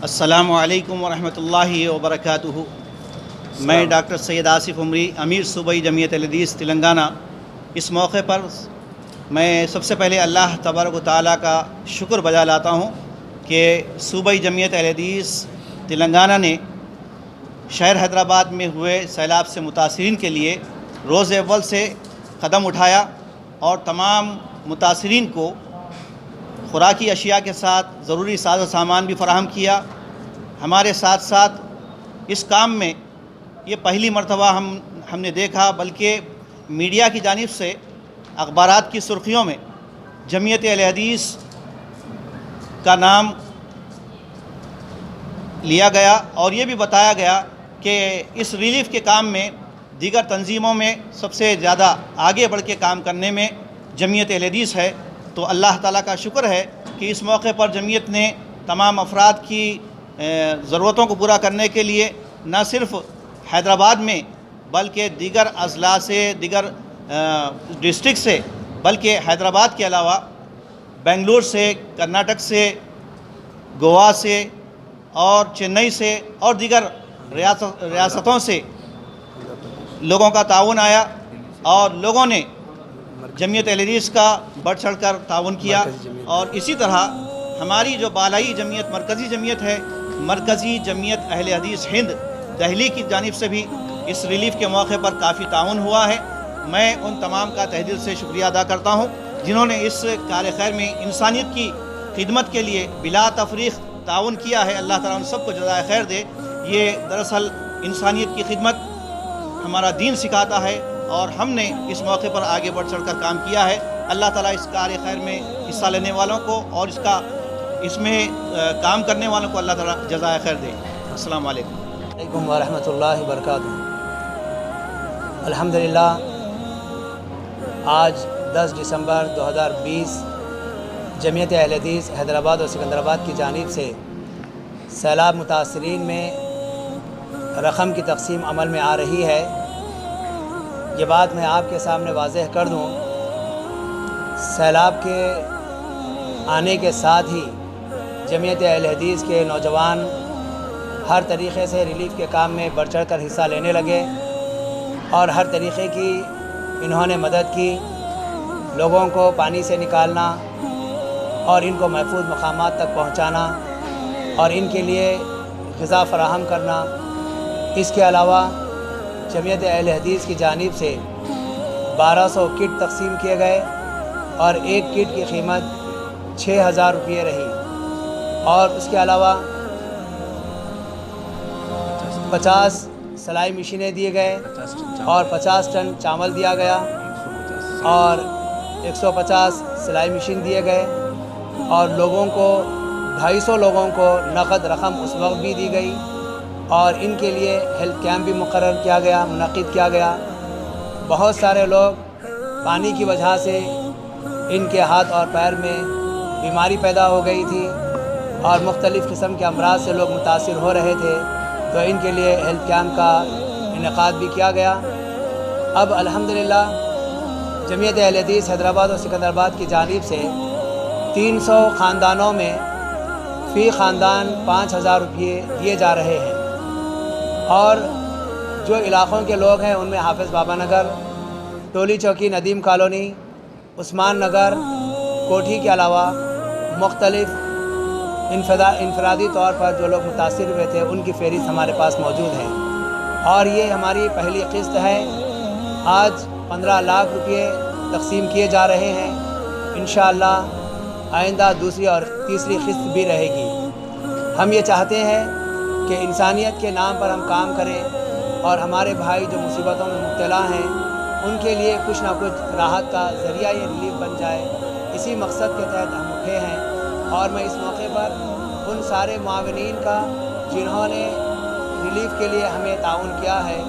السلام علیکم ورحمۃ اللہ وبرکاتہ۔ میں ڈاکٹر سید آصف عمری، امیر صوبائی جمعیت اہل حدیث تلنگانہ۔ اس موقع پر میں سب سے پہلے اللہ تبارک و تعالیٰ کا شکر بجا لاتا ہوں کہ صوبائی جمعیت اہل حدیث تلنگانہ نے شہر حیدرآباد میں ہوئے سیلاب سے متاثرین کے لیے روز اول سے قدم اٹھایا اور تمام متاثرین کو خوراکی اشیاء کے ساتھ ضروری ساز و سامان بھی فراہم کیا۔ ہمارے ساتھ ساتھ اس کام میں یہ پہلی مرتبہ ہم نے دیکھا، بلکہ میڈیا کی جانب سے اخبارات کی سرخیوں میں جمعیت اہل حدیث کا نام لیا گیا اور یہ بھی بتایا گیا کہ اس ریلیف کے کام میں دیگر تنظیموں میں سب سے زیادہ آگے بڑھ کے کام کرنے میں جمعیت اہل حدیث ہے۔ تو اللہ تعالیٰ کا شکر ہے کہ اس موقع پر جمعیت نے تمام افراد کی ضرورتوں کو پورا کرنے کے لیے نہ صرف حیدرآباد میں بلکہ دیگر اضلاع سے، دیگر ڈسٹرکٹ سے، بلکہ حیدرآباد کے علاوہ بنگلور سے، کرناٹک سے، گوا سے اور چنئی سے اور دیگر ریاستوں سے لوگوں کا تعاون آیا اور لوگوں نے جمعیت اہل حدیث کا بڑھ چڑھ کر تعاون کیا۔ اور اسی طرح ہماری جو بالائی جمعیت مرکزی جمعیت ہے، مرکزی جمعیت اہل حدیث ہند دہلی کی جانب سے بھی اس ریلیف کے موقع پر کافی تعاون ہوا ہے۔ میں ان تمام کا تہہ دل سے شکریہ ادا کرتا ہوں جنہوں نے اس کار خیر میں انسانیت کی خدمت کے لیے بلا تفریق تعاون کیا ہے۔ اللہ تعالیٰ ان سب کو جزائے خیر دے۔ یہ دراصل انسانیت کی خدمت ہمارا دین سکھاتا ہے اور ہم نے اس موقع پر آگے بڑھ چڑھ کر کام کیا ہے۔ اللہ تعالیٰ اس کار خیر میں حصہ لینے والوں کو اور اس میں کام کرنے والوں کو اللہ تعالیٰ جزائے خیر دے۔ السلام علیکم ورحمۃ اللہ وبرکاتہ۔ الحمدللہ آج 10 دسمبر 2020 جمعیت اہل حدیث حیدرآباد اور سکندرآباد کی جانب سے سیلاب متاثرین میں رقم کی تقسیم عمل میں آ رہی ہے۔ یہ بات میں آپ کے سامنے واضح کر دوں، سیلاب کے آنے کے ساتھ ہی جمعیت اہل حدیث کے نوجوان ہر طریقے سے ریلیف کے کام میں بڑھ چڑھ کر حصہ لینے لگے اور ہر طریقے کی انہوں نے مدد کی۔ لوگوں کو پانی سے نکالنا اور ان کو محفوظ مقامات تک پہنچانا اور ان کے لیے غذا فراہم کرنا۔ اس کے علاوہ جمعیت اہل حدیث کی جانب سے 1200 کٹ تقسیم کیے گئے اور ایک کٹ کی قیمت 6000 روپے رہی، اور اس کے علاوہ 50 سلائی مشینیں دیے گئے اور 50 ٹن چاول دیا گیا اور 150 سلائی مشین دیے گئے اور لوگوں کو 250 لوگوں کو نقد رقم اس وقت بھی دی گئی اور ان کے لیے ہیلتھ کیمپ بھی منعقد کیا گیا۔ بہت سارے لوگ پانی کی وجہ سے ان کے ہاتھ اور پیر میں بیماری پیدا ہو گئی تھی اور مختلف قسم کے امراض سے لوگ متاثر ہو رہے تھے، تو ان کے لیے ہیلتھ کیمپ کا انعقاد بھی کیا گیا۔ اب الحمدللہ جمعیت اہل حدیث حیدرآباد اور سکندرآباد کی جانب سے 300 خاندانوں میں فی خاندان 5000 روپے دیے جا رہے ہیں، اور جو علاقوں کے لوگ ہیں ان میں حافظ بابا نگر، ٹولی چوکی ندیم کالونی، عثمان نگر، کوٹھی کے علاوہ مختلف انفرادی طور پر جو لوگ متاثر ہوئے تھے ان کی فہرست ہمارے پاس موجود ہے، اور یہ ہماری پہلی قسط ہے۔ آج 15 لاکھ روپے تقسیم کیے جا رہے ہیں۔ انشاءاللہ آئندہ دوسری اور تیسری قسط بھی رہے گی۔ ہم یہ چاہتے ہیں کہ انسانیت کے نام پر ہم کام کریں اور ہمارے بھائی جو مصیبتوں میں مبتلا ہیں ان کے لیے کچھ نہ کچھ راحت کا ذریعہ یہ ریلیف بن جائے۔ اسی مقصد کے تحت ہم اٹھے ہیں، اور میں اس موقع پر ان سارے معاونین کا جنہوں نے ریلیف کے لیے ہمیں تعاون کیا ہے،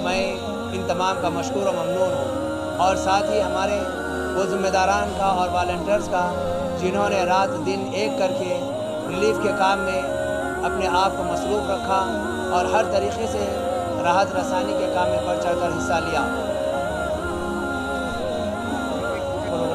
میں ان تمام کا مشکور و ممنون ہوں، اور ساتھ ہی ہمارے وہ ذمہ داران کا اور والنٹیئرز کا جنہوں نے رات دن ایک کر کے ریلیف کے کام میں اپنے آپ کو مصروف رکھا اور ہر طریقے سے راحت رسانی کے کام میں بڑھ چڑھ کر حصہ لیا۔